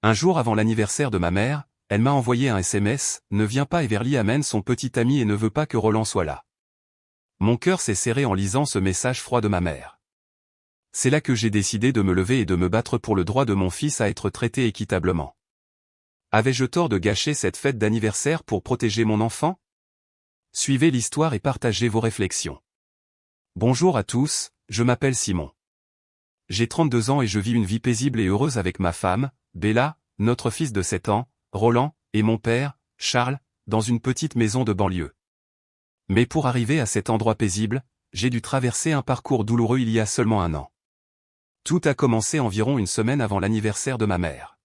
Un jour avant l'anniversaire de ma mère, elle m'a envoyé un SMS, « Ne viens pas, Everly amène son petit ami et ne veut pas que Roland soit là. » Mon cœur s'est serré en lisant ce message froid de ma mère. C'est là que j'ai décidé de me lever et de me battre pour le droit de mon fils à être traité équitablement. Avais-je tort de gâcher cette fête d'anniversaire pour protéger mon enfant? Suivez l'histoire et partagez vos réflexions. Bonjour à tous, je m'appelle Simon. J'ai 32 ans et je vis une vie paisible et heureuse avec ma femme, Bella, notre fils de 7 ans, Roland, et mon père, Charles, dans une petite maison de banlieue. Mais pour arriver à cet endroit paisible, j'ai dû traverser un parcours douloureux il y a seulement un an. Tout a commencé environ une semaine avant l'anniversaire de ma mère.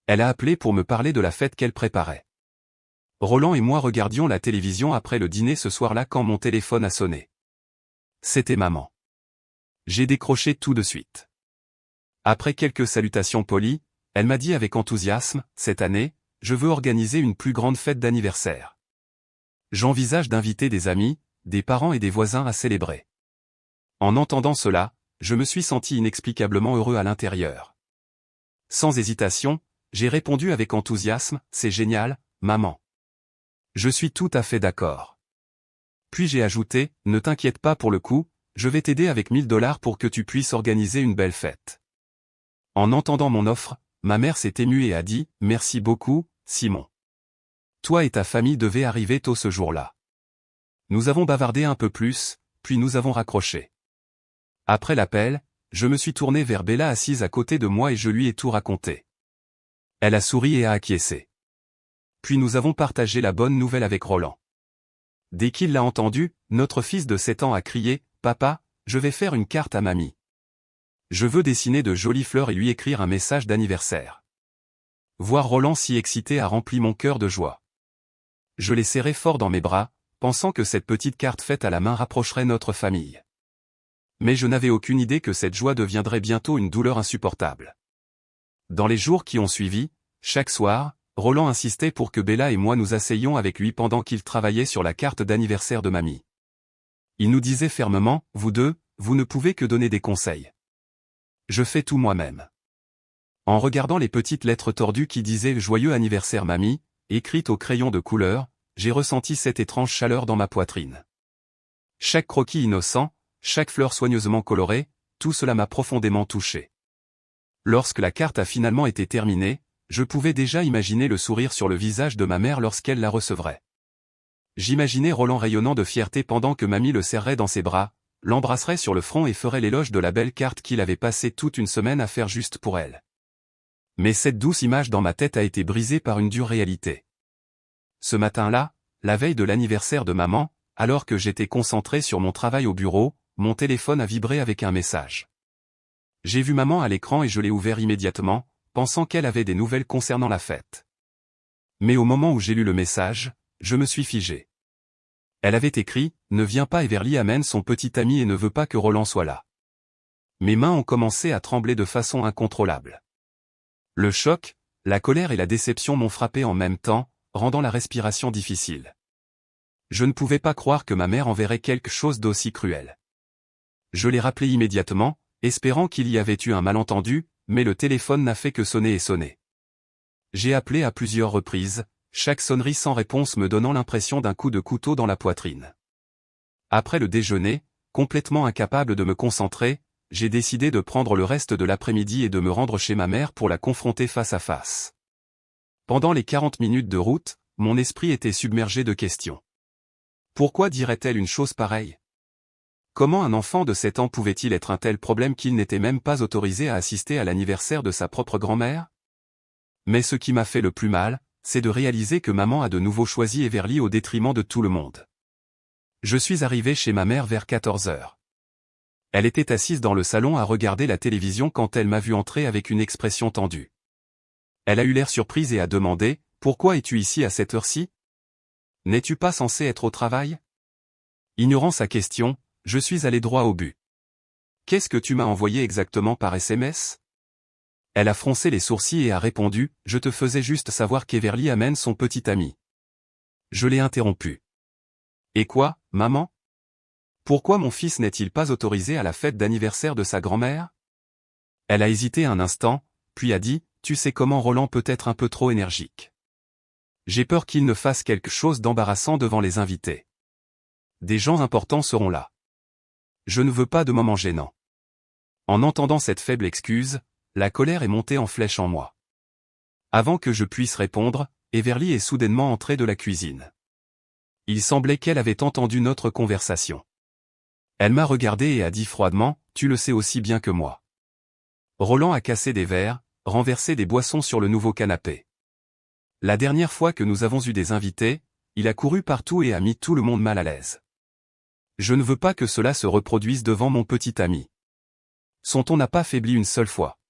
Elle a appelé pour me parler de la fête qu'elle préparait. Roland et moi regardions la télévision après le dîner ce soir-là quand mon téléphone a sonné. C'était maman. J'ai décroché tout de suite. Après quelques salutations polies, elle m'a dit avec enthousiasme, « Cette année, je veux organiser une plus grande fête d'anniversaire. J'envisage d'inviter des amis, des parents et des voisins à célébrer. » En entendant cela, je me suis senti inexplicablement heureux à l'intérieur. Sans hésitation, j'ai répondu avec enthousiasme, « C'est génial, maman. Je suis tout à fait d'accord. » Puis j'ai ajouté, « Ne t'inquiète pas pour le coup, je vais t'aider avec 1 000 $ pour que tu puisses organiser une belle fête. » En entendant mon offre, ma mère s'est émue et a dit, « Merci beaucoup, Simon. Toi et ta famille devaient arriver tôt ce jour-là. » Nous avons bavardé un peu plus, puis nous avons raccroché. Après l'appel, je me suis tourné vers Bella assise à côté de moi et je lui ai tout raconté. Elle a souri et a acquiescé. Puis nous avons partagé la bonne nouvelle avec Roland. Dès qu'il l'a entendu, notre fils de 7 ans a crié, « Papa, je vais faire une carte à mamie. Je veux dessiner de jolies fleurs et lui écrire un message d'anniversaire. » Voir Roland si excité a rempli mon cœur de joie. Je l'ai serré fort dans mes bras, pensant que cette petite carte faite à la main rapprocherait notre famille. Mais je n'avais aucune idée que cette joie deviendrait bientôt une douleur insupportable. Dans les jours qui ont suivi, chaque soir, Roland insistait pour que Bella et moi nous asseyions avec lui pendant qu'il travaillait sur la carte d'anniversaire de mamie. Il nous disait fermement, « Vous deux, vous ne pouvez que donner des conseils. Je fais tout moi-même. » En regardant les petites lettres tordues qui disaient « Joyeux anniversaire mamie », écrites au crayon de couleur, j'ai ressenti cette étrange chaleur dans ma poitrine. Chaque croquis innocent, chaque fleur soigneusement colorée, tout cela m'a profondément touché. Lorsque la carte a finalement été terminée, je pouvais déjà imaginer le sourire sur le visage de ma mère lorsqu'elle la recevrait. J'imaginais Roland rayonnant de fierté pendant que mamie le serrait dans ses bras, l'embrasserait sur le front et ferait l'éloge de la belle carte qu'il avait passé toute une semaine à faire juste pour elle. Mais cette douce image dans ma tête a été brisée par une dure réalité. Ce matin-là, la veille de l'anniversaire de maman, alors que j'étais concentré sur mon travail au bureau, mon téléphone a vibré avec un message. J'ai vu maman à l'écran et je l'ai ouvert immédiatement, pensant qu'elle avait des nouvelles concernant la fête. Mais au moment où j'ai lu le message, je me suis figé. Elle avait écrit, « Ne viens pas, Everly amène son petit ami et ne veut pas que Roland soit là. » Mes mains ont commencé à trembler de façon incontrôlable. Le choc, la colère et la déception m'ont frappé en même temps, rendant la respiration difficile. Je ne pouvais pas croire que ma mère enverrait quelque chose d'aussi cruel. Je l'ai rappelé immédiatement, espérant qu'il y avait eu un malentendu, mais le téléphone n'a fait que sonner et sonner. J'ai appelé à plusieurs reprises, chaque sonnerie sans réponse me donnant l'impression d'un coup de couteau dans la poitrine. Après le déjeuner, complètement incapable de me concentrer, j'ai décidé de prendre le reste de l'après-midi et de me rendre chez ma mère pour la confronter face à face. Pendant les 40 minutes de route, mon esprit était submergé de questions. Pourquoi dirait-elle une chose pareille? Comment un enfant de 7 ans pouvait-il être un tel problème qu'il n'était même pas autorisé à assister à l'anniversaire de sa propre grand-mère? Mais ce qui m'a fait le plus mal, c'est de réaliser que maman a de nouveau choisi Everly au détriment de tout le monde. Je suis arrivé chez ma mère vers 14 heures. Elle était assise dans le salon à regarder la télévision quand elle m'a vu entrer avec une expression tendue. Elle a eu l'air surprise et a demandé, « Pourquoi es-tu ici à cette heure-ci? N'es-tu pas censé être au travail ?» Ignorant sa question, je suis allé droit au but. « Qu'est-ce que tu m'as envoyé exactement par SMS ?» Elle a froncé les sourcils et a répondu, « Je te faisais juste savoir qu'Everly amène son petit ami. » Je l'ai interrompu. « Et quoi, maman? Pourquoi mon fils n'est-il pas autorisé à la fête d'anniversaire de sa grand-mère ?» Elle a hésité un instant, puis a dit, « tu sais comment Roland peut être un peu trop énergique. J'ai peur qu'il ne fasse quelque chose d'embarrassant devant les invités. Des gens importants seront là. Je ne veux pas de moments gênants. En entendant cette faible excuse, la colère est montée en flèche en moi. Avant que je puisse répondre, Everly est soudainement entrée de la cuisine. Il semblait qu'elle avait entendu notre conversation. Elle m'a regardé et a dit froidement, « Tu le sais aussi bien que moi. » Roland a cassé des verres, renversé des boissons sur le nouveau canapé. La dernière fois que nous avons eu des invités, il a couru partout et a mis tout le monde mal à l'aise. Je ne veux pas que cela se reproduise devant mon petit ami. Son ton n'a pas faibli une seule fois.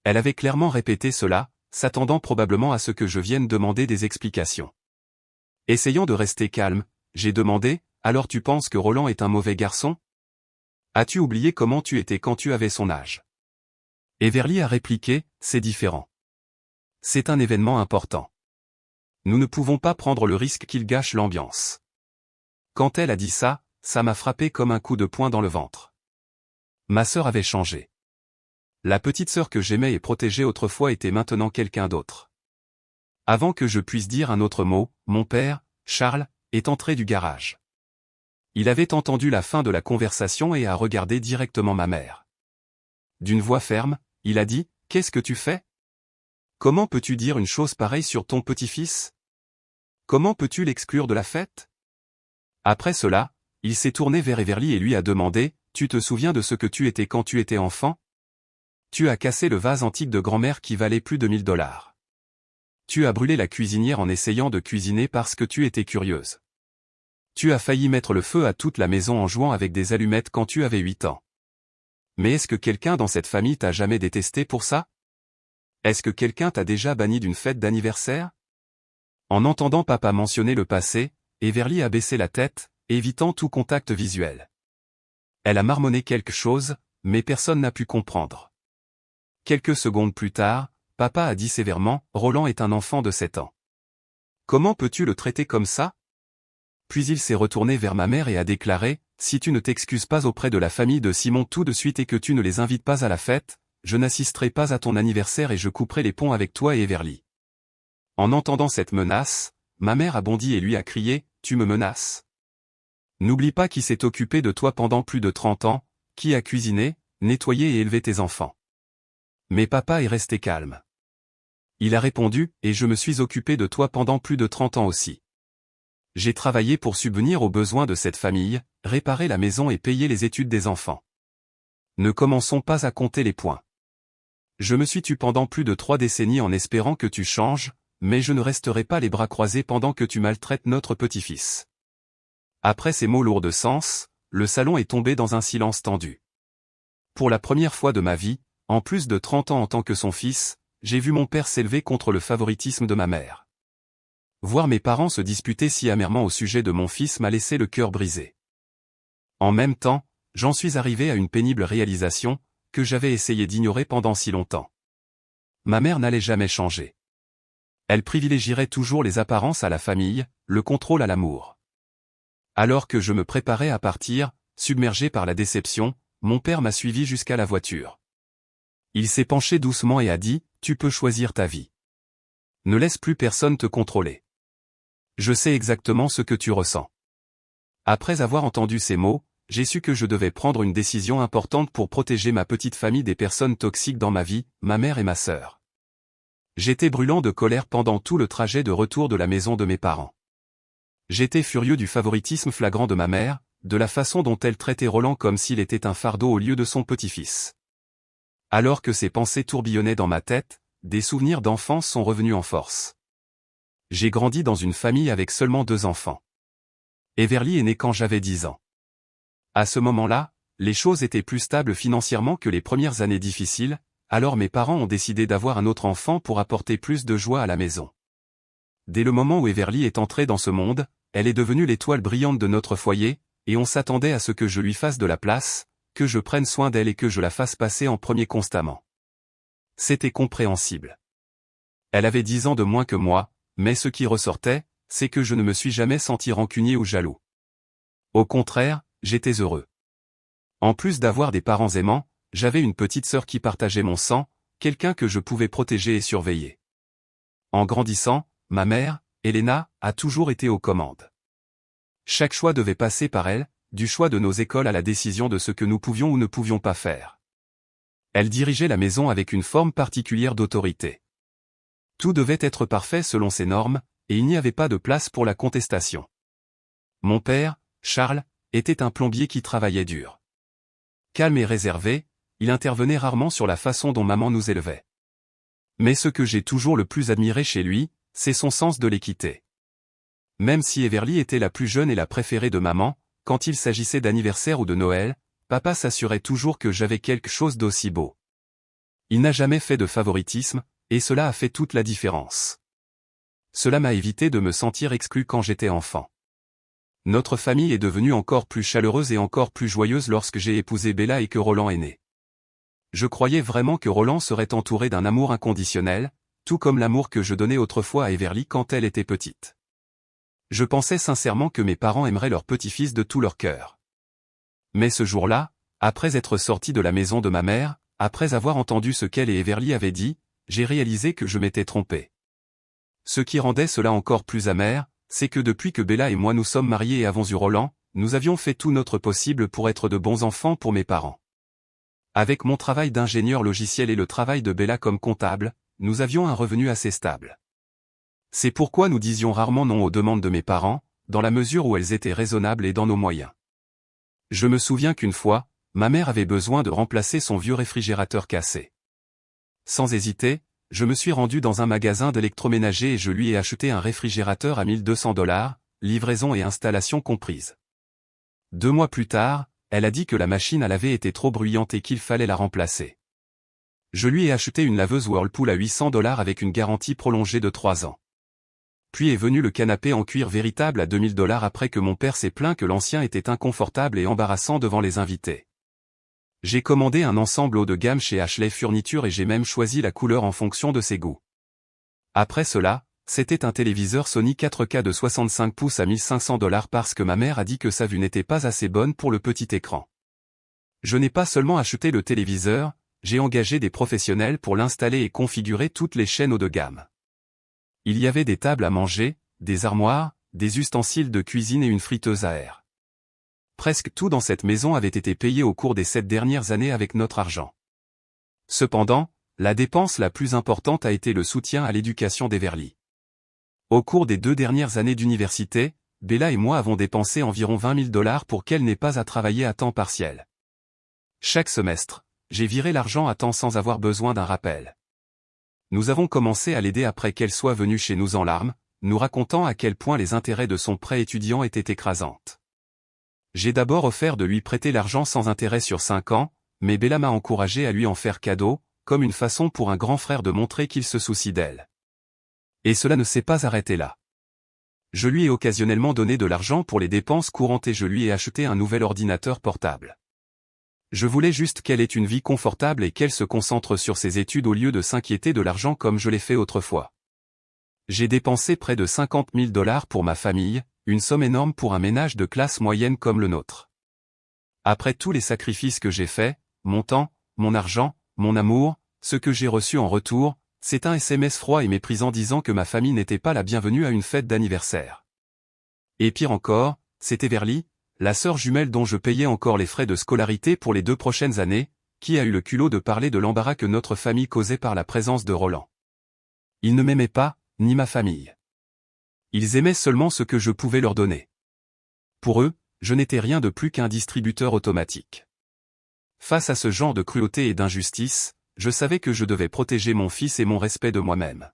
Elle avait clairement répété cela, s'attendant probablement à ce que je vienne demander des explications. Essayant de rester calme, j'ai demandé, « Alors tu penses que Roland est un mauvais garçon? As-tu oublié comment tu étais quand tu avais son âge ?» Everly a répliqué, « C'est différent. C'est un événement important. Nous ne pouvons pas prendre le risque qu'il gâche l'ambiance. » Quand elle a dit ça, ça m'a frappé comme un coup de poing dans le ventre. Ma sœur avait changé. La petite sœur que j'aimais et protégeais autrefois était maintenant quelqu'un d'autre. Avant que je puisse dire un autre mot, mon père, Charles, est entré du garage. Il avait entendu la fin de la conversation et a regardé directement ma mère. D'une voix ferme, il a dit, « Qu'est-ce que tu fais? Comment peux-tu dire une chose pareille sur ton petit-fils? Comment peux-tu l'exclure de la fête ?» Après cela, il s'est tourné vers Everly et lui a demandé, « Tu te souviens de ce que tu étais quand tu étais enfant? Tu as cassé le vase antique de grand-mère qui valait plus de 1000 $. Tu as brûlé la cuisinière en essayant de cuisiner parce que tu étais curieuse. Tu as failli mettre le feu à toute la maison en jouant avec des allumettes quand tu avais 8 ans. Mais est-ce que quelqu'un dans cette famille t'a jamais détesté pour ça? Est-ce que quelqu'un t'a déjà banni d'une fête d'anniversaire? » En entendant papa mentionner le passé, Everly a baissé la tête, évitant tout contact visuel. Elle a marmonné quelque chose, mais personne n'a pu comprendre. Quelques secondes plus tard, papa a dit sévèrement, « Roland est un enfant de 7 ans. Comment peux-tu le traiter comme ça? » Puis il s'est retourné vers ma mère et a déclaré, « Si tu ne t'excuses pas auprès de la famille de Simon tout de suite et que tu ne les invites pas à la fête, je n'assisterai pas à ton anniversaire et je couperai les ponts avec toi et Everly. » En entendant cette menace, ma mère a bondi et lui a crié, « Tu me menaces? N'oublie pas qui s'est occupé de toi pendant plus de 30 ans, qui a cuisiné, nettoyé et élevé tes enfants. » Mais papa est resté calme. Il a répondu, « Et je me suis occupé de toi pendant plus de 30 ans aussi. J'ai travaillé pour subvenir aux besoins de cette famille, réparer la maison et payer les études des enfants. Ne commençons pas à compter les points. Je me suis tu pendant plus de 3 décennies en espérant que tu changes, mais je ne resterai pas les bras croisés pendant que tu maltraites notre petit-fils. » Après ces mots lourds de sens, le salon est tombé dans un silence tendu. Pour la première fois de ma vie, en plus de 30 ans en tant que son fils, j'ai vu mon père s'élever contre le favoritisme de ma mère. Voir mes parents se disputer si amèrement au sujet de mon fils m'a laissé le cœur brisé. En même temps, j'en suis arrivé à une pénible réalisation, que j'avais essayé d'ignorer pendant si longtemps. Ma mère n'allait jamais changer. Elle privilégierait toujours les apparences à la famille, le contrôle à l'amour. Alors que je me préparais à partir, submergé par la déception, mon père m'a suivi jusqu'à la voiture. Il s'est penché doucement et a dit, « Tu peux choisir ta vie. Ne laisse plus personne te contrôler. Je sais exactement ce que tu ressens. » Après avoir entendu ces mots, j'ai su que je devais prendre une décision importante pour protéger ma petite famille des personnes toxiques dans ma vie, ma mère et ma sœur. J'étais brûlant de colère pendant tout le trajet de retour de la maison de mes parents. J'étais furieux du favoritisme flagrant de ma mère, de la façon dont elle traitait Roland comme s'il était un fardeau au lieu de son petit-fils. Alors que ces pensées tourbillonnaient dans ma tête, des souvenirs d'enfance sont revenus en force. J'ai grandi dans une famille avec seulement 2 enfants. Everly est née quand j'avais 10 ans. À ce moment-là, les choses étaient plus stables financièrement que les premières années difficiles, alors mes parents ont décidé d'avoir un autre enfant pour apporter plus de joie à la maison. Dès le moment où Everly est entrée dans ce monde, elle est devenue l'étoile brillante de notre foyer, et on s'attendait à ce que je lui fasse de la place, que je prenne soin d'elle et que je la fasse passer en premier constamment. C'était compréhensible. Elle avait 10 ans de moins que moi, mais ce qui ressortait, c'est que je ne me suis jamais senti rancunier ou jaloux. Au contraire, j'étais heureux. En plus d'avoir des parents aimants, j'avais une petite sœur qui partageait mon sang, quelqu'un que je pouvais protéger et surveiller. En grandissant, ma mère, Elena, a toujours été aux commandes. Chaque choix devait passer par elle, du choix de nos écoles à la décision de ce que nous pouvions ou ne pouvions pas faire. Elle dirigeait la maison avec une forme particulière d'autorité. Tout devait être parfait selon ses normes, et il n'y avait pas de place pour la contestation. Mon père, Charles, était un plombier qui travaillait dur. Calme et réservé, il intervenait rarement sur la façon dont maman nous élevait. Mais ce que j'ai toujours le plus admiré chez lui, c'est son sens de l'équité. Même si Everly était la plus jeune et la préférée de maman, quand il s'agissait d'anniversaire ou de Noël, papa s'assurait toujours que j'avais quelque chose d'aussi beau. Il n'a jamais fait de favoritisme, et cela a fait toute la différence. Cela m'a évité de me sentir exclu quand j'étais enfant. Notre famille est devenue encore plus chaleureuse et encore plus joyeuse lorsque j'ai épousé Bella et que Roland est né. Je croyais vraiment que Roland serait entouré d'un amour inconditionnel, tout comme l'amour que je donnais autrefois à Everly quand elle était petite. Je pensais sincèrement que mes parents aimeraient leur petit-fils de tout leur cœur. Mais ce jour-là, après être sorti de la maison de ma mère, après avoir entendu ce qu'elle et Everly avaient dit, j'ai réalisé que je m'étais trompé. Ce qui rendait cela encore plus amer, c'est que depuis que Bella et moi nous sommes mariés et avons eu Roland, nous avions fait tout notre possible pour être de bons enfants pour mes parents. Avec mon travail d'ingénieur logiciel et le travail de Bella comme comptable, nous avions un revenu assez stable. C'est pourquoi nous disions rarement non aux demandes de mes parents, dans la mesure où elles étaient raisonnables et dans nos moyens. Je me souviens qu'une fois, ma mère avait besoin de remplacer son vieux réfrigérateur cassé. Sans hésiter, je me suis rendu dans un magasin d'électroménager et je lui ai acheté un réfrigérateur à $1 200, livraison et installation comprises. 2 mois plus tard, elle a dit que la machine à laver était trop bruyante et qu'il fallait la remplacer. Je lui ai acheté une laveuse Whirlpool à $800 avec une garantie prolongée de 3 ans. Puis est venu le canapé en cuir véritable à $2000 après que mon père s'est plaint que l'ancien était inconfortable et embarrassant devant les invités. J'ai commandé un ensemble haut de gamme chez Ashley Furniture et j'ai même choisi la couleur en fonction de ses goûts. Après cela, c'était un téléviseur Sony 4K de 65 pouces à $1500 parce que ma mère a dit que sa vue n'était pas assez bonne pour le petit écran. Je n'ai pas seulement acheté le téléviseur, j'ai engagé des professionnels pour l'installer et configurer toutes les chaînes haut de gamme. Il y avait des tables à manger, des armoires, des ustensiles de cuisine et une friteuse à air. Presque tout dans cette maison avait été payé au cours des 7 dernières années avec notre argent. Cependant, la dépense la plus importante a été le soutien à l'éducation d'Everly. Au cours des 2 dernières années d'université, Bella et moi avons dépensé environ $20 000 pour qu'elle n'ait pas à travailler à temps partiel. Chaque semestre, j'ai viré l'argent à temps sans avoir besoin d'un rappel. Nous avons commencé à l'aider après qu'elle soit venue chez nous en larmes, nous racontant à quel point les intérêts de son prêt étudiant étaient écrasantes. J'ai d'abord offert de lui prêter l'argent sans intérêt sur 5 ans, mais Bella m'a encouragé à lui en faire cadeau, comme une façon pour un grand frère de montrer qu'il se soucie d'elle. Et cela ne s'est pas arrêté là. Je lui ai occasionnellement donné de l'argent pour les dépenses courantes et je lui ai acheté un nouvel ordinateur portable. Je voulais juste qu'elle ait une vie confortable et qu'elle se concentre sur ses études au lieu de s'inquiéter de l'argent comme je l'ai fait autrefois. J'ai dépensé près de $50 000 pour ma famille, une somme énorme pour un ménage de classe moyenne comme le nôtre. Après tous les sacrifices que j'ai faits, mon temps, mon argent, mon amour, ce que j'ai reçu en retour, c'est un SMS froid et méprisant disant que ma famille n'était pas la bienvenue à une fête d'anniversaire. Et pire encore, c'est Everly, la sœur jumelle dont je payais encore les frais de scolarité pour les 2 prochaines années, qui a eu le culot de parler de l'embarras que notre famille causait par la présence de Roland. Ils ne m'aimaient pas, ni ma famille. Ils aimaient seulement ce que je pouvais leur donner. Pour eux, je n'étais rien de plus qu'un distributeur automatique. Face à ce genre de cruauté et d'injustice, je savais que je devais protéger mon fils et mon respect de moi-même.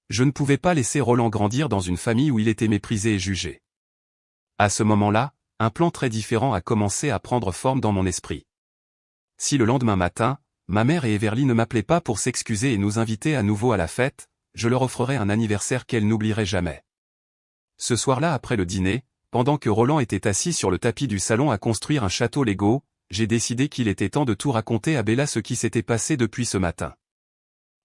Je ne pouvais pas laisser Roland grandir dans une famille où il était méprisé et jugé. À ce moment-là, un plan très différent a commencé à prendre forme dans mon esprit. Si le lendemain matin, ma mère et Everly ne m'appelaient pas pour s'excuser et nous inviter à nouveau à la fête, je leur offrirais un anniversaire qu'elles n'oublieraient jamais. Ce soir-là après le dîner, pendant que Roland était assis sur le tapis du salon à construire un château Lego, j'ai décidé qu'il était temps de tout raconter à Bella ce qui s'était passé depuis ce matin.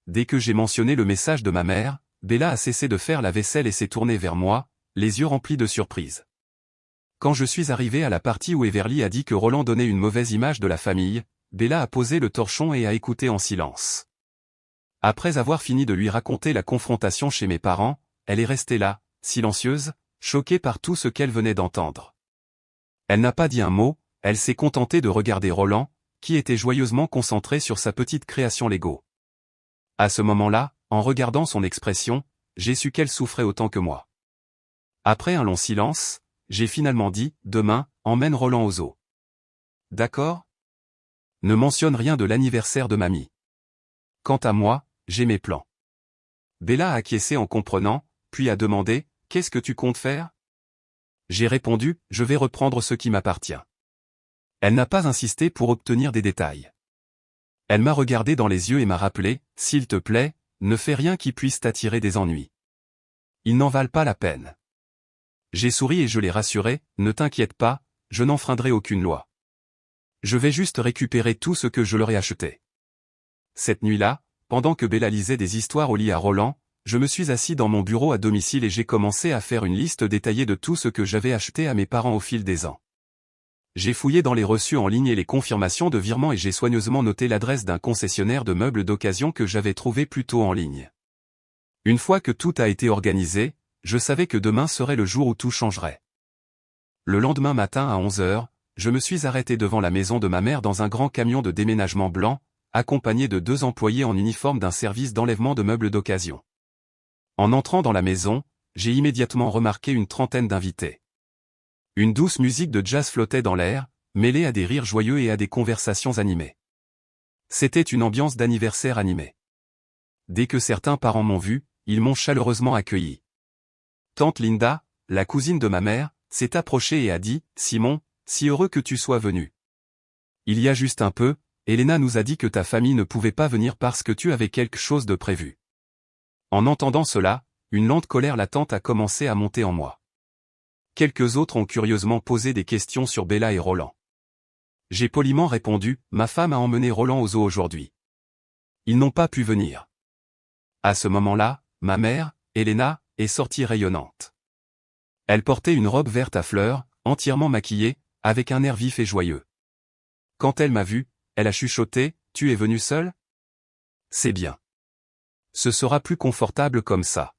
Dès que j'ai mentionné le message de ma mère, Bella a cessé de faire la vaisselle et s'est tournée vers moi, les yeux remplis de surprise. Quand je suis arrivé à la partie où Everly a dit que Roland donnait une mauvaise image de la famille, Bella a posé le torchon et a écouté en silence. Après avoir fini de lui raconter la confrontation chez mes parents, elle est restée là, silencieuse, choquée par tout ce qu'elle venait d'entendre. Elle n'a pas dit un mot, elle s'est contentée de regarder Roland, qui était joyeusement concentré sur sa petite création Lego. À ce moment-là, en regardant son expression, j'ai su qu'elle souffrait autant que moi. Après un long silence, j'ai finalement dit, demain, emmène Roland au zoo. D'accord ? Ne mentionne rien de l'anniversaire de mamie. Quant à moi, j'ai mes plans. Bella a acquiescé en comprenant, puis a demandé, qu'est-ce que tu comptes faire ? J'ai répondu, je vais reprendre ce qui m'appartient. Elle n'a pas insisté pour obtenir des détails. Elle m'a regardé dans les yeux et m'a rappelé, s'il te plaît, ne fais rien qui puisse t'attirer des ennuis. Ils n'en valent pas la peine. J'ai souri et je l'ai rassuré, ne t'inquiète pas, je n'enfreindrai aucune loi. Je vais juste récupérer tout ce que je leur ai acheté. Cette nuit-là, pendant que Bella lisait des histoires au lit à Roland, je me suis assis dans mon bureau à domicile et j'ai commencé à faire une liste détaillée de tout ce que j'avais acheté à mes parents au fil des ans. J'ai fouillé dans les reçus en ligne et les confirmations de virement et j'ai soigneusement noté l'adresse d'un concessionnaire de meubles d'occasion que j'avais trouvé plus tôt en ligne. Une fois que tout a été organisé, je savais que demain serait le jour où tout changerait. Le lendemain matin à 11 h, je me suis arrêté devant la maison de ma mère dans un grand camion de déménagement blanc, accompagné de 2 employés en uniforme d'un service d'enlèvement de meubles d'occasion. En entrant dans la maison, j'ai immédiatement remarqué une trentaine d'invités. Une douce musique de jazz flottait dans l'air, mêlée à des rires joyeux et à des conversations animées. C'était une ambiance d'anniversaire animée. Dès que certains parents m'ont vu, ils m'ont chaleureusement accueilli. Tante Linda, la cousine de ma mère, s'est approchée et a dit, « Simon, si heureux que tu sois venu. Il y a juste un peu, Elena nous a dit que ta famille ne pouvait pas venir parce que tu avais quelque chose de prévu. » En entendant cela, une lente colère latente a commencé à monter en moi. Quelques autres ont curieusement posé des questions sur Bella et Roland. J'ai poliment répondu, ma femme a emmené Roland au zoo aujourd'hui. Ils n'ont pas pu venir. À ce moment-là, ma mère, Elena, est sortie rayonnante. Elle portait une robe verte à fleurs, entièrement maquillée, avec un air vif et joyeux. Quand elle m'a vu, elle a chuchoté, « Tu es venu seul ? C'est bien. Ce sera plus confortable comme ça. »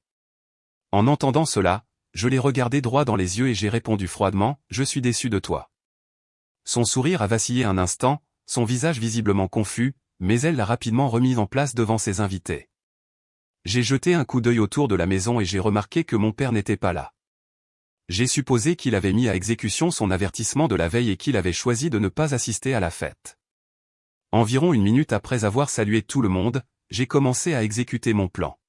En entendant cela, je l'ai regardé droit dans les yeux et j'ai répondu froidement, « Je suis déçu de toi. » Son sourire a vacillé un instant, son visage visiblement confus, mais elle l'a rapidement remis en place devant ses invités. J'ai jeté un coup d'œil autour de la maison et j'ai remarqué que mon père n'était pas là. J'ai supposé qu'il avait mis à exécution son avertissement de la veille et qu'il avait choisi de ne pas assister à la fête. Environ une minute après avoir salué tout le monde, j'ai commencé à exécuter mon plan.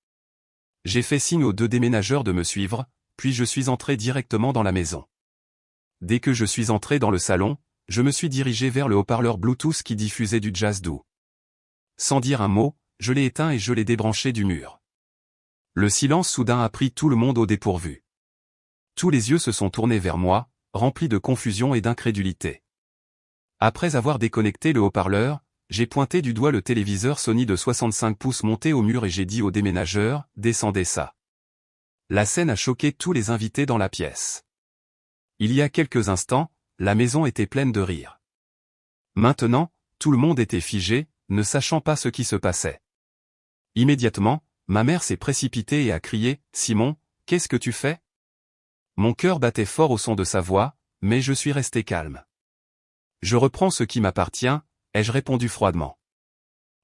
J'ai fait signe aux 2 déménageurs de me suivre, puis je suis entré directement dans la maison. Dès que je suis entré dans le salon, je me suis dirigé vers le haut-parleur Bluetooth qui diffusait du jazz doux. Sans dire un mot, je l'ai éteint et je l'ai débranché du mur. Le silence soudain a pris tout le monde au dépourvu. Tous les yeux se sont tournés vers moi, remplis de confusion et d'incrédulité. Après avoir déconnecté le haut-parleur, j'ai pointé du doigt le téléviseur Sony de 65 pouces monté au mur et j'ai dit au déménageur, « Descendez ça. » La scène a choqué tous les invités dans la pièce. Il y a quelques instants, la maison était pleine de rire. Maintenant, tout le monde était figé, ne sachant pas ce qui se passait. Immédiatement, ma mère s'est précipitée et a crié, « Simon, qu'est-ce que tu fais ?» Mon cœur battait fort au son de sa voix, mais je suis resté calme. « Je reprends ce qui m'appartient », ai-je répondu froidement.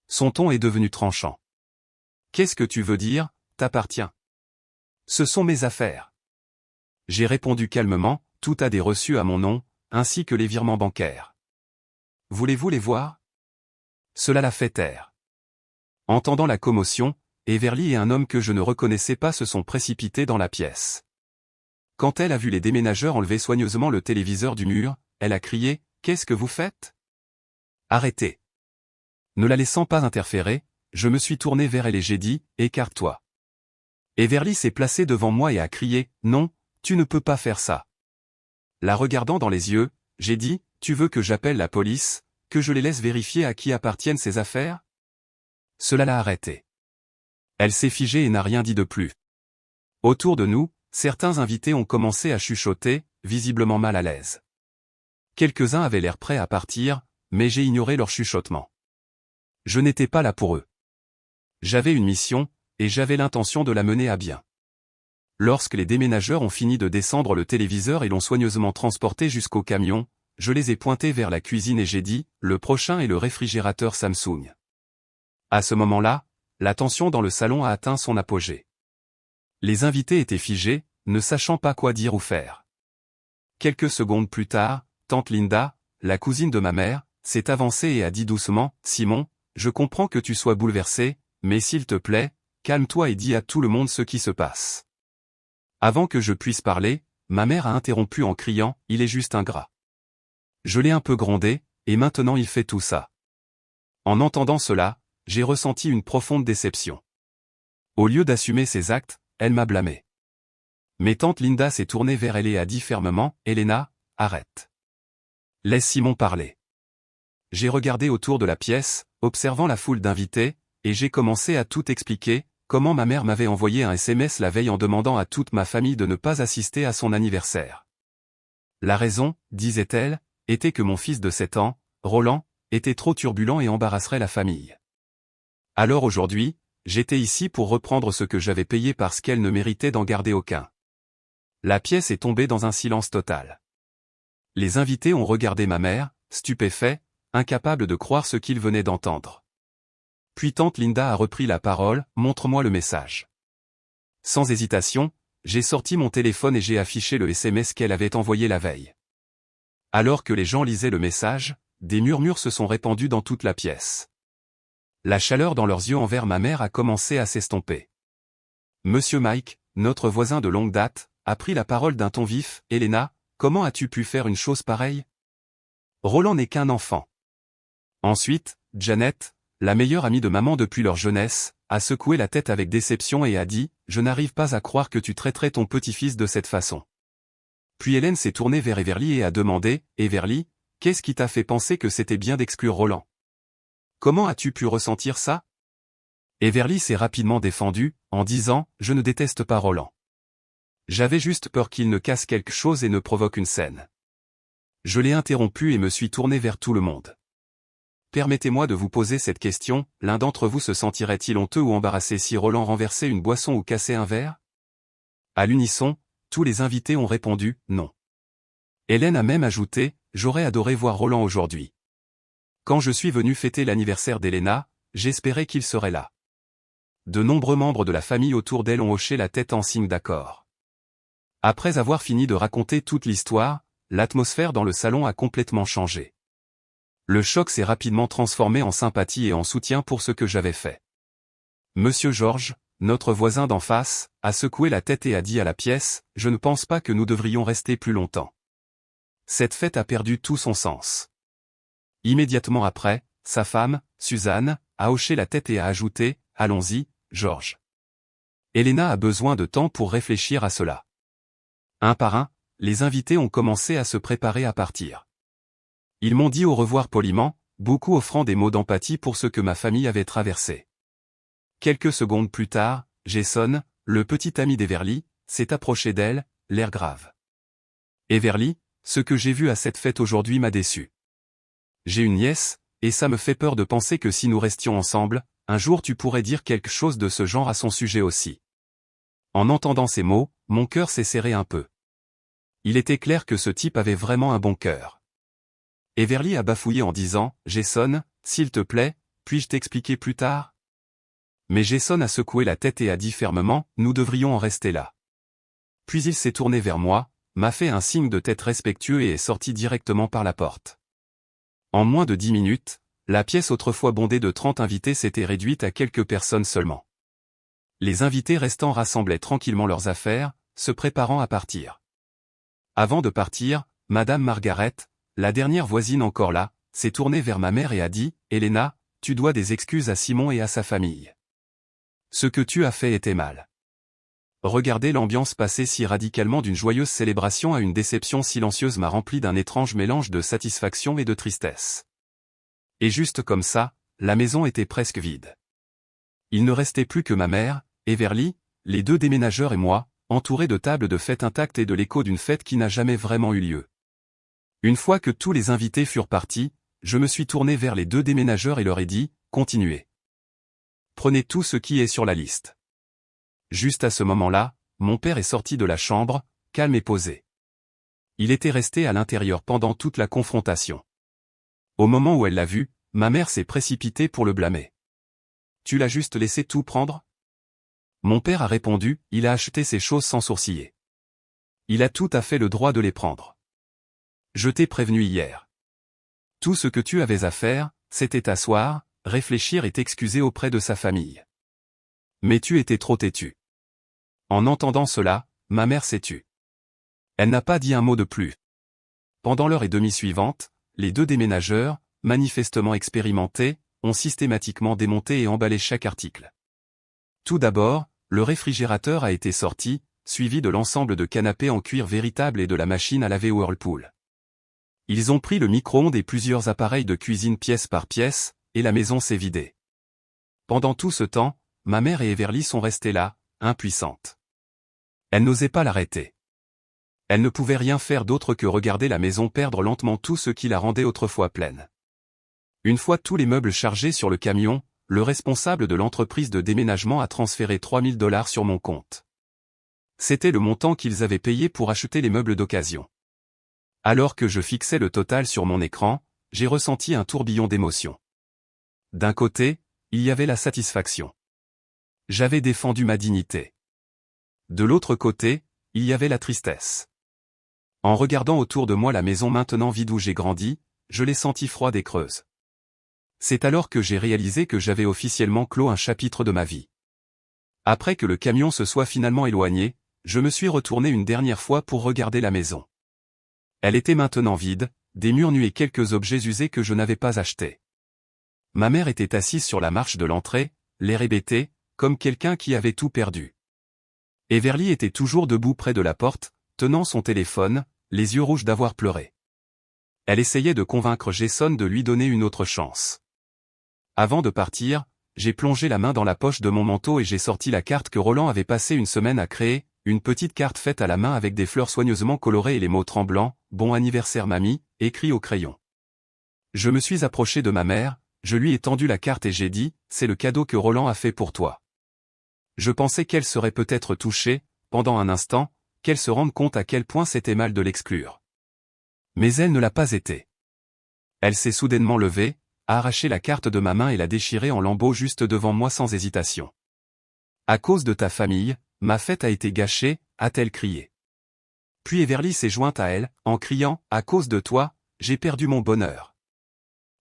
Son ton est devenu tranchant. « Qu'est-ce que tu veux dire, t'appartient ? Ce sont mes affaires. » J'ai répondu calmement, « Tout a des reçus à mon nom, ainsi que les virements bancaires. Voulez-vous les voir ?» Cela l'a fait taire. Entendant la commotion, Everly et un homme que je ne reconnaissais pas se sont précipités dans la pièce. Quand elle a vu les déménageurs enlever soigneusement le téléviseur du mur, elle a crié, « Qu'est-ce que vous faites ? Arrêtez !» Ne la laissant pas interférer, je me suis tourné vers elle et j'ai dit, « Écarte-toi. » Everly s'est placé devant moi et a crié, « Non, tu ne peux pas faire ça. » La regardant dans les yeux, j'ai dit, « Tu veux que j'appelle la police, que je les laisse vérifier à qui appartiennent ces affaires ?» Cela l'a arrêtée. Elle s'est figée et n'a rien dit de plus. Autour de nous, certains invités ont commencé à chuchoter, visiblement mal à l'aise. Quelques-uns avaient l'air prêts à partir, mais j'ai ignoré leur chuchotement. Je n'étais pas là pour eux. J'avais une mission, et j'avais l'intention de la mener à bien. Lorsque les déménageurs ont fini de descendre le téléviseur et l'ont soigneusement transporté jusqu'au camion, je les ai pointés vers la cuisine et j'ai dit, le prochain est le réfrigérateur Samsung. À ce moment-là, la tension dans le salon a atteint son apogée. Les invités étaient figés, ne sachant pas quoi dire ou faire. Quelques secondes plus tard, tante Linda, la cousine de ma mère, s'est avancée et a dit doucement, « Simon, je comprends que tu sois bouleversé, mais s'il te plaît, calme-toi et dis à tout le monde ce qui se passe. » Avant que je puisse parler, ma mère a interrompu en criant, « Il est juste ingrat. » Je l'ai un peu grondé, et maintenant il fait tout ça. En entendant cela, j'ai ressenti une profonde déception. Au lieu d'assumer ses actes, elle m'a blâmé. Mais tante Linda s'est tournée vers elle et a dit fermement, « Elena, arrête. Laisse Simon parler. » J'ai regardé autour de la pièce, observant la foule d'invités, et j'ai commencé à tout expliquer, comment ma mère m'avait envoyé un SMS la veille en demandant à toute ma famille de ne pas assister à son anniversaire. La raison, disait-elle, était que mon fils de 7 ans, Roland, était trop turbulent et embarrasserait la famille. Alors aujourd'hui, j'étais ici pour reprendre ce que j'avais payé parce qu'elle ne méritait d'en garder aucun. La pièce est tombée dans un silence total. Les invités ont regardé ma mère, stupéfaits, incapables de croire ce qu'ils venaient d'entendre. Puis tante Linda a repris la parole, « Montre-moi le message. » Sans hésitation, j'ai sorti mon téléphone et j'ai affiché le SMS qu'elle avait envoyé la veille. Alors que les gens lisaient le message, des murmures se sont répandus dans toute la pièce. La chaleur dans leurs yeux envers ma mère a commencé à s'estomper. Monsieur Mike, notre voisin de longue date, a pris la parole d'un ton vif, « Elena, comment as-tu pu faire une chose pareille? Roland n'est qu'un enfant. » Ensuite, Janet, la meilleure amie de maman depuis leur jeunesse, a secoué la tête avec déception et a dit, « Je n'arrive pas à croire que tu traiterais ton petit-fils de cette façon. » Puis Hélène s'est tournée vers Everly et a demandé, « Everly, qu'est-ce qui t'a fait penser que c'était bien d'exclure Roland? Comment as-tu pu ressentir ça? » Everly s'est rapidement défendue, en disant, « Je ne déteste pas Roland. J'avais juste peur qu'il ne casse quelque chose et ne provoque une scène. » Je l'ai interrompu et me suis tourné vers tout le monde. Permettez-moi de vous poser cette question, l'un d'entre vous se sentirait-il honteux ou embarrassé si Roland renversait une boisson ou cassait un verre? À l'unisson, tous les invités ont répondu, non. Hélène a même ajouté, j'aurais adoré voir Roland aujourd'hui. Quand je suis venu fêter l'anniversaire d'Elena, j'espérais qu'il serait là. De nombreux membres de la famille autour d'elle ont hoché la tête en signe d'accord. Après avoir fini de raconter toute l'histoire, l'atmosphère dans le salon a complètement changé. Le choc s'est rapidement transformé en sympathie et en soutien pour ce que j'avais fait. Monsieur George, notre voisin d'en face, a secoué la tête et a dit à la pièce, « Je ne pense pas que nous devrions rester plus longtemps. Cette fête a perdu tout son sens. » Immédiatement après, sa femme, Suzanne, a hoché la tête et a ajouté, « Allons-y, George. Elena a besoin de temps pour réfléchir à cela. » Un par un, les invités ont commencé à se préparer à partir. Ils m'ont dit au revoir poliment, beaucoup offrant des mots d'empathie pour ce que ma famille avait traversé. Quelques secondes plus tard, Jason, le petit ami d'Everly, s'est approché d'elle, l'air grave. « Everly, ce que j'ai vu à cette fête aujourd'hui m'a déçu. J'ai une nièce, et ça me fait peur de penser que si nous restions ensemble, un jour tu pourrais dire quelque chose de ce genre à son sujet aussi. » En entendant ces mots, mon cœur s'est serré un peu. Il était clair que ce type avait vraiment un bon cœur. Everly a bafouillé en disant, « Jason, s'il te plaît, puis-je t'expliquer plus tard ?» Mais Jason a secoué la tête et a dit fermement, « Nous devrions en rester là. » Puis il s'est tourné vers moi, m'a fait un signe de tête respectueux et est sorti directement par la porte. En moins de 10 minutes, la pièce autrefois bondée de 30 invités s'était réduite à quelques personnes seulement. Les invités restants rassemblaient tranquillement leurs affaires, se préparant à partir. Avant de partir, Madame Margaret, la dernière voisine encore là, s'est tournée vers ma mère et a dit, « Elena, tu dois des excuses à Simon et à sa famille. Ce que tu as fait était mal. » Regarder l'ambiance passer si radicalement d'une joyeuse célébration à une déception silencieuse m'a rempli d'un étrange mélange de satisfaction et de tristesse. Et juste comme ça, la maison était presque vide. Il ne restait plus que ma mère, Everly, les 2 déménageurs et moi, entourés de tables de fête intactes et de l'écho d'une fête qui n'a jamais vraiment eu lieu. Une fois que tous les invités furent partis, je me suis tourné vers les 2 déménageurs et leur ai dit, « Continuez. prenez tout ce qui est sur la liste. Juste à ce moment-là, mon père est sorti de la chambre, calme et posé. Il était resté à l'intérieur pendant toute la confrontation. Au moment où elle l'a vu, ma mère s'est précipitée pour le blâmer. Tu l'as juste laissé tout prendre? Mon père a répondu, il a acheté ces choses sans sourciller. Il a tout à fait le droit de les prendre. Je t'ai prévenu hier. Tout ce que tu avais à faire, c'était t'asseoir, réfléchir et t'excuser auprès de sa famille. Mais tu étais trop têtu. En entendant cela, ma mère s'est tue. Elle n'a pas dit un mot de plus. Pendant l'heure et demie suivante, les deux déménageurs, manifestement expérimentés, ont systématiquement démonté et emballé chaque article. Tout d'abord, le réfrigérateur a été sorti, suivi de l'ensemble de canapés en cuir véritable et de la machine à laver Whirlpool. Ils ont pris le micro-ondes et plusieurs appareils de cuisine pièce par pièce, et la maison s'est vidée. Pendant tout ce temps, ma mère et Everly sont restées là, impuissantes. Elles n'osaient pas l'arrêter. Elles ne pouvaient rien faire d'autre que regarder la maison perdre lentement tout ce qui la rendait autrefois pleine. Une fois tous les meubles chargés sur le camion, le responsable de l'entreprise de déménagement a transféré $3000 sur mon compte. C'était le montant qu'ils avaient payé pour acheter les meubles d'occasion. Alors que je fixais le total sur mon écran, j'ai ressenti un tourbillon d'émotions. D'un côté, il y avait la satisfaction. J'avais défendu ma dignité. De l'autre côté, il y avait la tristesse. En regardant autour de moi la maison maintenant vide où j'ai grandi, je l'ai sentie froide et creuse. C'est alors que j'ai réalisé que j'avais officiellement clos un chapitre de ma vie. Après que le camion se soit finalement éloigné, je me suis retourné une dernière fois pour regarder la maison. Elle était maintenant vide, des murs nus et quelques objets usés que je n'avais pas achetés. Ma mère était assise sur la marche de l'entrée, l'air hébété, comme quelqu'un qui avait tout perdu. Everly était toujours debout près de la porte, tenant son téléphone, les yeux rouges d'avoir pleuré. Elle essayait de convaincre Jason de lui donner une autre chance. Avant de partir, j'ai plongé la main dans la poche de mon manteau et j'ai sorti la carte que Roland avait passé une semaine à créer, une petite carte faite à la main avec des fleurs soigneusement colorées et les mots tremblants, « Bon anniversaire mamie », écrits au crayon. Je me suis approché de ma mère, je lui ai tendu la carte et j'ai dit, « C'est le cadeau que Roland a fait pour toi. » Je pensais qu'elle serait peut-être touchée, pendant un instant, qu'elle se rende compte à quel point c'était mal de l'exclure. Mais elle ne l'a pas été. Elle s'est soudainement levée, a arraché la carte de ma main et l'a déchirée en lambeaux juste devant moi sans hésitation. « À cause de ta famille, ma fête a été gâchée », a-t-elle crié. Puis Everly s'est jointe à elle, en criant « À cause de toi, j'ai perdu mon bonheur. »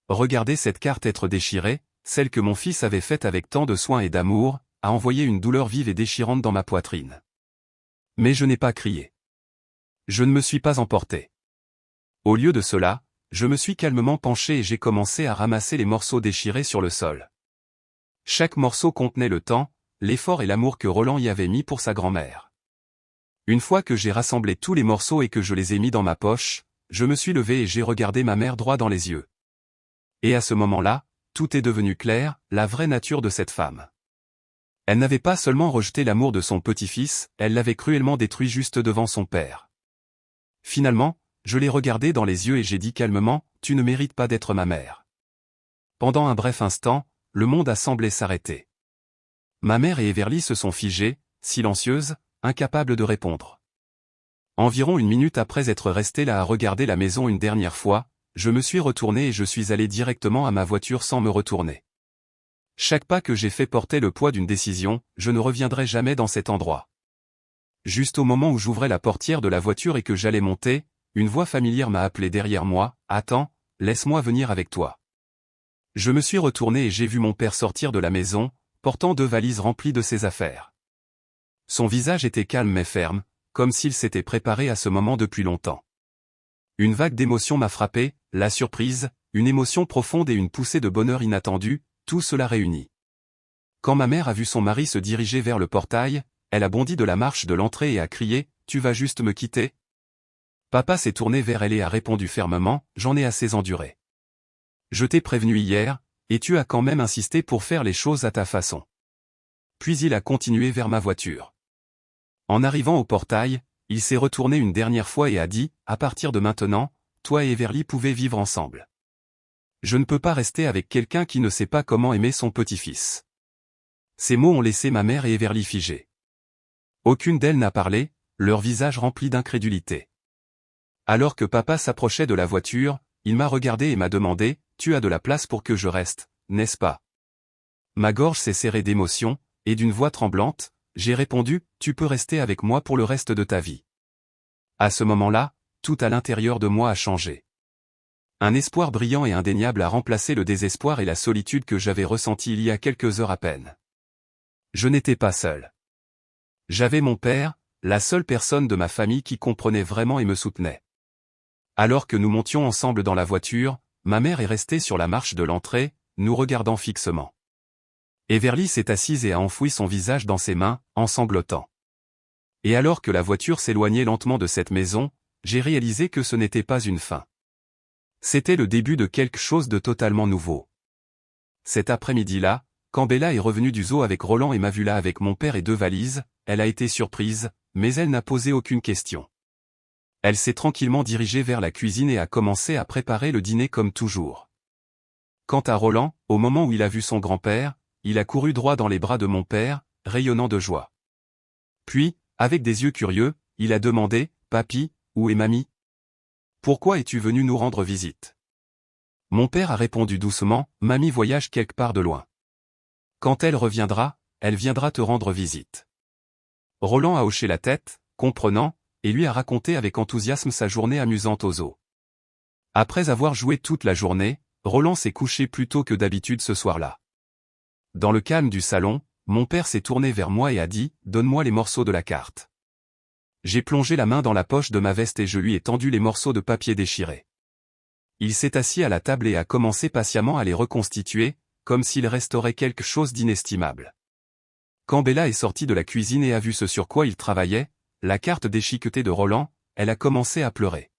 Regardez cette carte être déchirée, celle que mon fils avait faite avec tant de soin et d'amour, a envoyé une douleur vive et déchirante dans ma poitrine. Mais je n'ai pas crié. Je ne me suis pas emporté. Au lieu de cela, je me suis calmement penché et j'ai commencé à ramasser les morceaux déchirés sur le sol. Chaque morceau contenait le temps, l'effort et l'amour que Roland y avait mis pour sa grand-mère. Une fois que j'ai rassemblé tous les morceaux et que je les ai mis dans ma poche, je me suis levé et j'ai regardé ma mère droit dans les yeux. Et à ce moment-là, tout est devenu clair, la vraie nature de cette femme. Elle n'avait pas seulement rejeté l'amour de son petit-fils, elle l'avait cruellement détruit juste devant son père. Finalement, je l'ai regardé dans les yeux et j'ai dit calmement, « Tu ne mérites pas d'être ma mère. » Pendant un bref instant, le monde a semblé s'arrêter. Ma mère et Everly se sont figées, silencieuses, incapables de répondre. Environ une minute après être resté là à regarder la maison une dernière fois, je me suis retourné et je suis allé directement à ma voiture sans me retourner. Chaque pas que j'ai fait portait le poids d'une décision, je ne reviendrai jamais dans cet endroit. Juste au moment où j'ouvrais la portière de la voiture et que j'allais monter, une voix familière m'a appelé derrière moi, « Attends, laisse-moi venir avec toi. » Je me suis retourné et j'ai vu mon père sortir de la maison, portant 2 valises remplies de ses affaires. Son visage était calme mais ferme, comme s'il s'était préparé à ce moment depuis longtemps. Une vague d'émotion m'a frappé, la surprise, une émotion profonde et une poussée de bonheur inattendue, tout cela réuni. Quand ma mère a vu son mari se diriger vers le portail, elle a bondi de la marche de l'entrée et a crié, « Tu vas juste me quitter ?» Papa s'est tourné vers elle et a répondu fermement, « J'en ai assez enduré. Je t'ai prévenu hier, et tu as quand même insisté pour faire les choses à ta façon. » Puis il a continué vers ma voiture. En arrivant au portail, il s'est retourné une dernière fois et a dit, « À partir de maintenant, toi et Everly pouvez vivre ensemble. Je ne peux pas rester avec quelqu'un qui ne sait pas comment aimer son petit-fils. » Ces mots ont laissé ma mère et Everly figées. Aucune d'elles n'a parlé, leur visage rempli d'incrédulité. Alors que papa s'approchait de la voiture, il m'a regardé et m'a demandé, « Tu as de la place pour que je reste, n'est-ce pas ?» Ma gorge s'est serrée d'émotion, et d'une voix tremblante, j'ai répondu, « Tu peux rester avec moi pour le reste de ta vie. » À ce moment-là, tout à l'intérieur de moi a changé. Un espoir brillant et indéniable a remplacé le désespoir et la solitude que j'avais ressentis il y a quelques heures à peine. Je n'étais pas seul. J'avais mon père, la seule personne de ma famille qui comprenait vraiment et me soutenait. Alors que nous montions ensemble dans la voiture, ma mère est restée sur la marche de l'entrée, nous regardant fixement. Everly s'est assise et a enfoui son visage dans ses mains, en sanglotant. Et alors que la voiture s'éloignait lentement de cette maison, j'ai réalisé que ce n'était pas une fin. C'était le début de quelque chose de totalement nouveau. Cet après-midi-là, quand Bella est revenue du zoo avec Roland et m'a vu là avec mon père et 2 valises, elle a été surprise, mais elle n'a posé aucune question. Elle s'est tranquillement dirigée vers la cuisine et a commencé à préparer le dîner comme toujours. Quant à Roland, au moment où il a vu son grand-père, il a couru droit dans les bras de mon père, rayonnant de joie. Puis, avec des yeux curieux, il a demandé, « Papy, où est mamie ? Pourquoi es-tu venu nous rendre visite ?» Mon père a répondu doucement, « Mamie voyage quelque part de loin. Quand elle reviendra, elle viendra te rendre visite. » Roland a hoché la tête, comprenant, et lui a raconté avec enthousiasme sa journée amusante au zoo. Après avoir joué toute la journée, Roland s'est couché plus tôt que d'habitude ce soir-là. Dans le calme du salon, mon père s'est tourné vers moi et a dit, « Donne-moi les morceaux de la carte. » J'ai plongé la main dans la poche de ma veste et je lui ai tendu les morceaux de papier déchirés. Il s'est assis à la table et a commencé patiemment à les reconstituer, comme s'il resterait quelque chose d'inestimable. Quand Bella est sortie de la cuisine et a vu ce sur quoi il travaillait, la carte déchiquetée de Roland, elle a commencé à pleurer.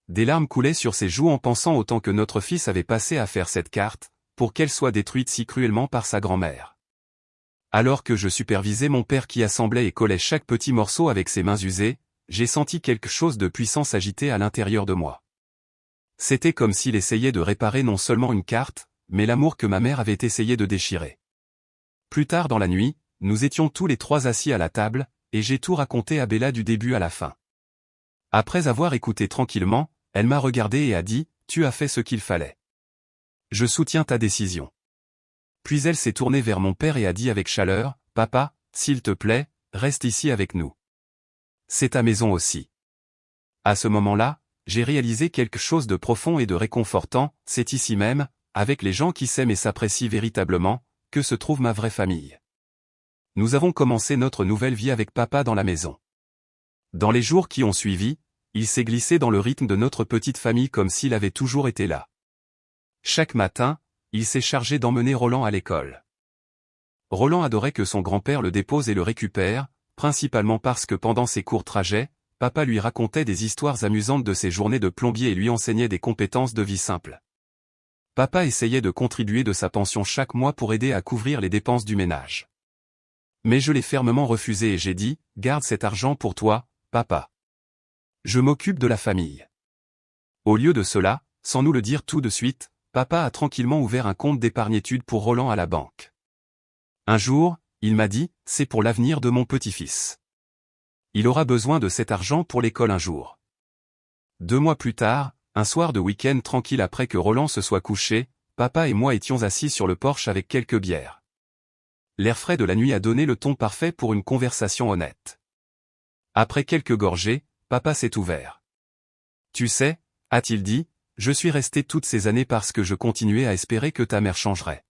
Des larmes coulaient sur ses joues en pensant au temps que notre fils avait passé à faire cette carte, pour qu'elle soit détruite si cruellement par sa grand-mère. Alors que je supervisais mon père qui assemblait et collait chaque petit morceau avec ses mains usées, j'ai senti quelque chose de puissant s'agiter à l'intérieur de moi. C'était comme s'il essayait de réparer non seulement une carte, mais l'amour que ma mère avait essayé de déchirer. Plus tard dans la nuit, nous étions tous les 3 assis à la table, et j'ai tout raconté à Bella du début à la fin. Après avoir écouté tranquillement, elle m'a regardé et a dit, « Tu as fait ce qu'il fallait. Je soutiens ta décision. » Puis elle s'est tournée vers mon père et a dit avec chaleur, « Papa, s'il te plaît, reste ici avec nous. C'est ta maison aussi. » À ce moment-là, j'ai réalisé quelque chose de profond et de réconfortant, c'est ici même, avec les gens qui s'aiment et s'apprécient véritablement, que se trouve ma vraie famille. Nous avons commencé notre nouvelle vie avec papa dans la maison. Dans les jours qui ont suivi, il s'est glissé dans le rythme de notre petite famille comme s'il avait toujours été là. Chaque matin, il s'est chargé d'emmener Roland à l'école. Roland adorait que son grand-père le dépose et le récupère, principalement parce que pendant ses courts trajets, papa lui racontait des histoires amusantes de ses journées de plombier et lui enseignait des compétences de vie simples. Papa essayait de contribuer de sa pension chaque mois pour aider à couvrir les dépenses du ménage. Mais je l'ai fermement refusé et j'ai dit, « Garde cet argent pour toi, papa. Je m'occupe de la famille. » Au lieu de cela, sans nous le dire tout de suite, papa a tranquillement ouvert un compte d'épargne-études pour Roland à la banque. Un jour, il m'a dit, « C'est pour l'avenir de mon petit-fils. Il aura besoin de cet argent pour l'école un jour. » 2 mois plus tard, un soir de week-end tranquille après que Roland se soit couché, papa et moi étions assis sur le porche avec quelques bières. L'air frais de la nuit a donné le ton parfait pour une conversation honnête. Après quelques gorgées, papa s'est ouvert. « Tu sais, a-t-il dit, je suis resté toutes ces années parce que je continuais à espérer que ta mère changerait.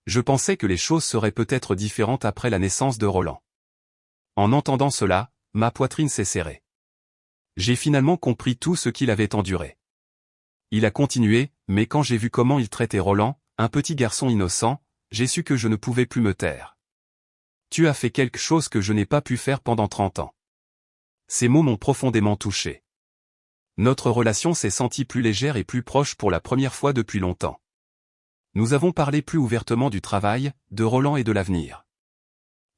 Je pensais que les choses seraient peut-être différentes après la naissance de Roland. » En entendant cela, ma poitrine s'est serrée. J'ai finalement compris tout ce qu'il avait enduré. Il a continué, mais quand j'ai vu comment il traitait Roland, un petit garçon innocent, j'ai su que je ne pouvais plus me taire. « Tu as fait quelque chose que je n'ai pas pu faire pendant 30 ans. » Ces mots m'ont profondément touché. Notre relation s'est sentie plus légère et plus proche pour la première fois depuis longtemps. Nous avons parlé plus ouvertement du travail, de Roland et de l'avenir.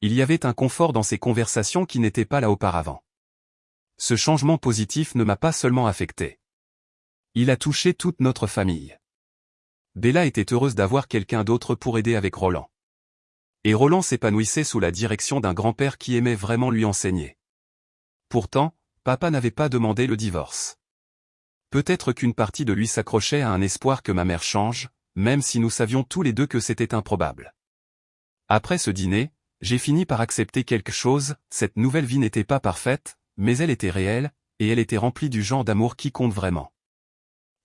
Il y avait un confort dans ces conversations qui n'était pas là auparavant. Ce changement positif ne m'a pas seulement affecté. Il a touché toute notre famille. Bella était heureuse d'avoir quelqu'un d'autre pour aider avec Roland. Et Roland s'épanouissait sous la direction d'un grand-père qui aimait vraiment lui enseigner. Pourtant, papa n'avait pas demandé le divorce. Peut-être qu'une partie de lui s'accrochait à un espoir que ma mère change, même si nous savions tous les deux que c'était improbable. Après ce dîner, j'ai fini par accepter quelque chose, cette nouvelle vie n'était pas parfaite, mais elle était réelle, et elle était remplie du genre d'amour qui compte vraiment.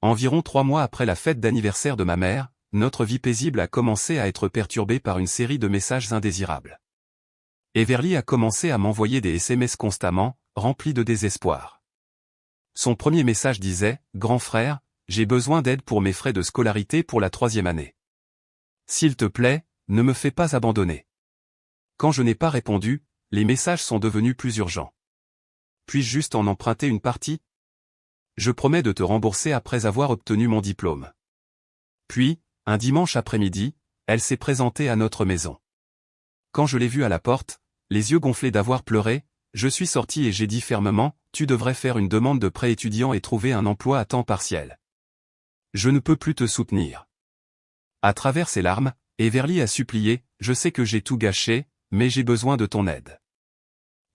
Environ 3 mois après la fête d'anniversaire de ma mère, notre vie paisible a commencé à être perturbée par une série de messages indésirables. Everly a commencé à m'envoyer des SMS constamment, remplis de désespoir. Son premier message disait « Grand frère, j'ai besoin d'aide pour mes frais de scolarité pour la 3e année. S'il te plaît, ne me fais pas abandonner. » Quand je n'ai pas répondu, les messages sont devenus plus urgents. Puis-je juste en emprunter une partie? Je promets de te rembourser après avoir obtenu mon diplôme. Puis, un dimanche après-midi, elle s'est présentée à notre maison. Quand je l'ai vue à la porte, les yeux gonflés d'avoir pleuré, je suis sorti et j'ai dit fermement, « Tu devrais faire une demande de prêt étudiant et trouver un emploi à temps partiel. Je ne peux plus te soutenir. » À travers ses larmes, Everly a supplié, « Je sais que j'ai tout gâché, mais j'ai besoin de ton aide.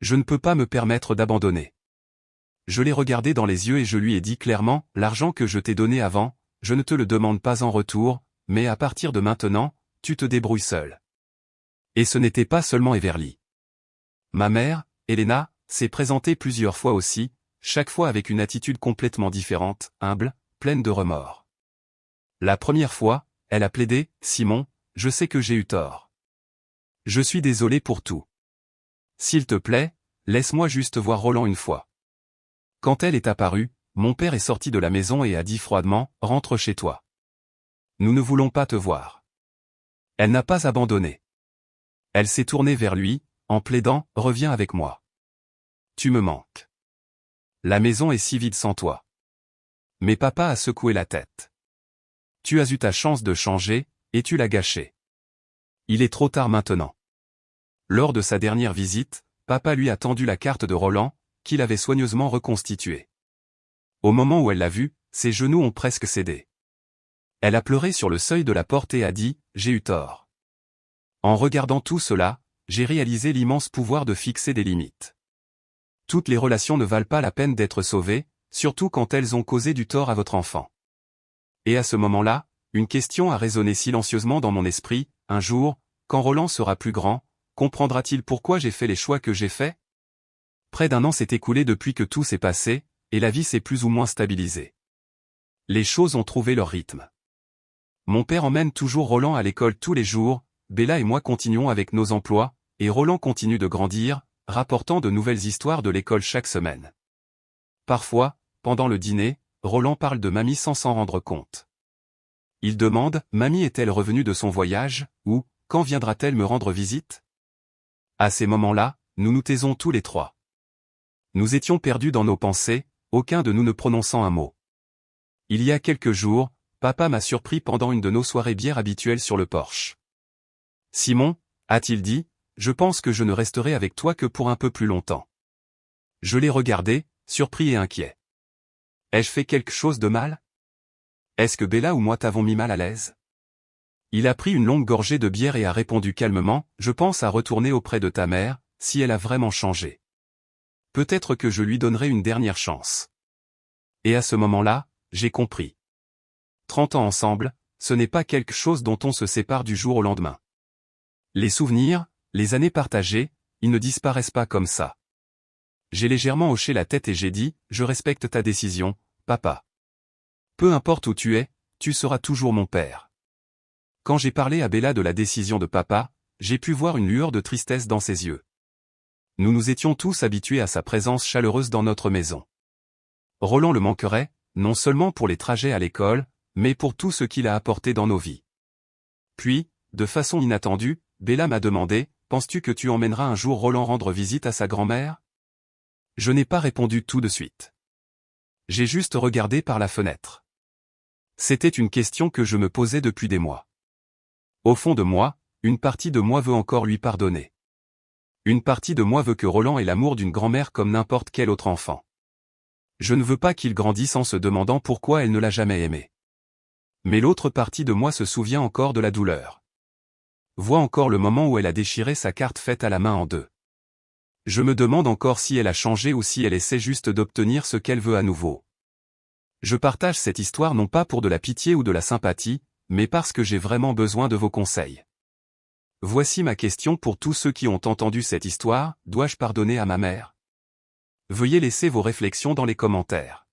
Je ne peux pas me permettre d'abandonner. » Je l'ai regardé dans les yeux et je lui ai dit clairement, « L'argent que je t'ai donné avant, je ne te le demande pas en retour, mais à partir de maintenant, tu te débrouilles seul. » Et ce n'était pas seulement Everly. Ma mère, Elena, s'est présentée plusieurs fois aussi, chaque fois avec une attitude complètement différente, humble, pleine de remords. La première fois, elle a plaidé, « Simon, je sais que j'ai eu tort. Je suis désolé pour tout. S'il te plaît, laisse-moi juste voir Roland une fois. » Quand elle est apparue, mon père est sorti de la maison et a dit froidement, « Rentre chez toi. Nous ne voulons pas te voir. » Elle n'a pas abandonné. Elle s'est tournée vers lui, en plaidant, « Reviens avec moi. Tu me manques. La maison est si vide sans toi. » Mais papa a secoué la tête. « Tu as eu ta chance de changer, et tu l'as gâchée. Il est trop tard maintenant. » Lors de sa dernière visite, papa lui a tendu la carte de Roland, qu'il avait soigneusement reconstituée. Au moment où elle l'a vue, ses genoux ont presque cédé. Elle a pleuré sur le seuil de la porte et a dit, « J'ai eu tort. » En regardant tout cela, j'ai réalisé l'immense pouvoir de fixer des limites. Toutes les relations ne valent pas la peine d'être sauvées, surtout quand elles ont causé du tort à votre enfant. Et à ce moment-là, une question a résonné silencieusement dans mon esprit, un jour, quand Roland sera plus grand, comprendra-t-il pourquoi j'ai fait les choix que j'ai faits? Près d'1 an s'est écoulé depuis que tout s'est passé, et la vie s'est plus ou moins stabilisée. Les choses ont trouvé leur rythme. Mon père emmène toujours Roland à l'école tous les jours, Bella et moi continuons avec nos emplois, et Roland continue de grandir, rapportant de nouvelles histoires de l'école chaque semaine. Parfois, pendant le dîner, Roland parle de mamie sans s'en rendre compte. Il demande, « Mamie est-elle revenue de son voyage, ou, quand viendra-t-elle me rendre visite ?» À ces moments-là, nous nous taisons tous les trois. Nous étions perdus dans nos pensées, aucun de nous ne prononçant un mot. Il y a quelques jours, papa m'a surpris pendant une de nos soirées bières habituelles sur le porche. « Simon, » a-t-il dit, « je pense que je ne resterai avec toi que pour un peu plus longtemps. » Je l'ai regardé, surpris et inquiet. Ai-je fait quelque chose de mal? Est-ce que Bella ou moi t'avons mis mal à l'aise? Il a pris une longue gorgée de bière et a répondu calmement, « Je pense à retourner auprès de ta mère, si elle a vraiment changé. Peut-être que je lui donnerai une dernière chance. » Et à ce moment-là, j'ai compris. 30 ans ensemble, ce n'est pas quelque chose dont on se sépare du jour au lendemain. Les souvenirs, les années partagées, ils ne disparaissent pas comme ça. J'ai légèrement hoché la tête et j'ai dit, « Je respecte ta décision, papa. Peu importe où tu es, tu seras toujours mon père. » Quand j'ai parlé à Bella de la décision de papa, j'ai pu voir une lueur de tristesse dans ses yeux. Nous nous étions tous habitués à sa présence chaleureuse dans notre maison. Roland le manquerait, non seulement pour les trajets à l'école, mais pour tout ce qu'il a apporté dans nos vies. Puis, de façon inattendue, Bella m'a demandé, « Penses-tu que tu emmèneras un jour Roland rendre visite à sa grand-mère ?» Je n'ai pas répondu tout de suite. J'ai juste regardé par la fenêtre. C'était une question que je me posais depuis des mois. Au fond de moi, une partie de moi veut encore lui pardonner. Une partie de moi veut que Roland ait l'amour d'une grand-mère comme n'importe quel autre enfant. Je ne veux pas qu'il grandisse en se demandant pourquoi elle ne l'a jamais aimé. Mais l'autre partie de moi se souvient encore de la douleur. Vois encore le moment où elle a déchiré sa carte faite à la main en deux. Je me demande encore si elle a changé ou si elle essaie juste d'obtenir ce qu'elle veut à nouveau. Je partage cette histoire non pas pour de la pitié ou de la sympathie, mais parce que j'ai vraiment besoin de vos conseils. Voici ma question pour tous ceux qui ont entendu cette histoire, dois-je pardonner à ma mère? Veuillez laisser vos réflexions dans les commentaires.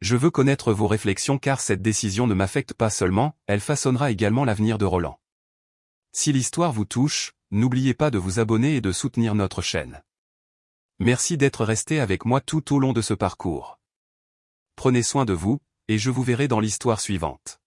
Je veux connaître vos réflexions car cette décision ne m'affecte pas seulement, elle façonnera également l'avenir de Roland. Si l'histoire vous touche, n'oubliez pas de vous abonner et de soutenir notre chaîne. Merci d'être resté avec moi tout au long de ce parcours. Prenez soin de vous, et je vous verrai dans l'histoire suivante.